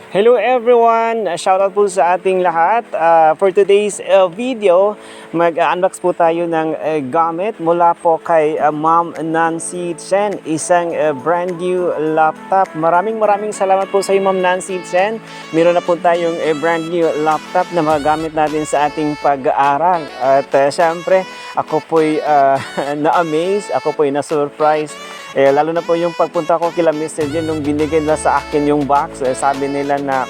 Hello everyone! Shoutout po sa ating lahat. For today's video, mag-unbox po tayo ng gamit mula po kay Ma'am Nancy Chen, isang brand new laptop. Maraming salamat po sa iyo, Ma'am Nancy Chen. Meron na po tayong brand new laptop na magagamit natin sa ating pag-aaral. At syempre, ako po'y na-amaze, ako po'y na-surprise. Lalo na po yung pagpunta ko kila Mr. Jen nung binigay nila sa akin yung box, sabi nila na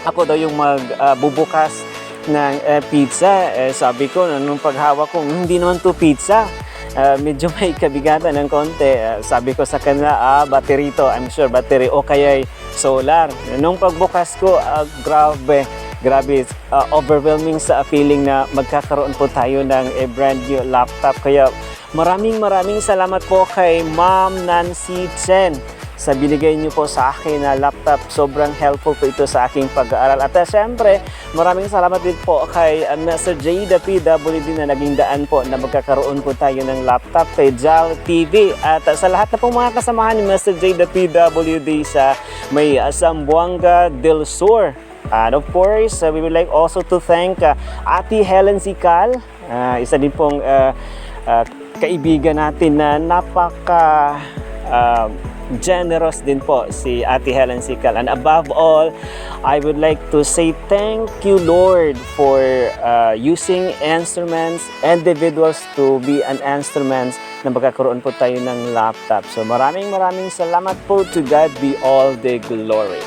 ako daw yung magbubukas ng pizza. Sabi ko, nung paghawak ko, hindi naman to pizza. Medyo may kabigatan ng konti. Sabi ko sa kanila, battery to. I'm sure battery o kaya solar. Nung pagbukas ko, grabe, overwhelming sa feeling na magkakaroon po tayo ng brand new laptop. Kaya maraming salamat po kay Ma'am Nancy Chen sa binigay niyo po sa akin na laptop. Sobrang helpful po ito sa aking pag-aaral. At syempre, maraming salamat din po kay Mr. J. The PWD na naging daan po na magkakaroon po tayo ng laptop kay JAL TV. At sa lahat na po mga kasamahan ni Mr. J. The PWD sa may Zamboanga del Sur. And of course, we would like also to thank Ate Helen Sical, isa din pong kaibigan natin na napaka generous din po si Ate Helen Sical. And above all, I would like to say thank you, Lord, for using instruments, individuals to be an instruments na magkakaroon po tayo ng laptop. So maraming salamat po. To God be all the glory.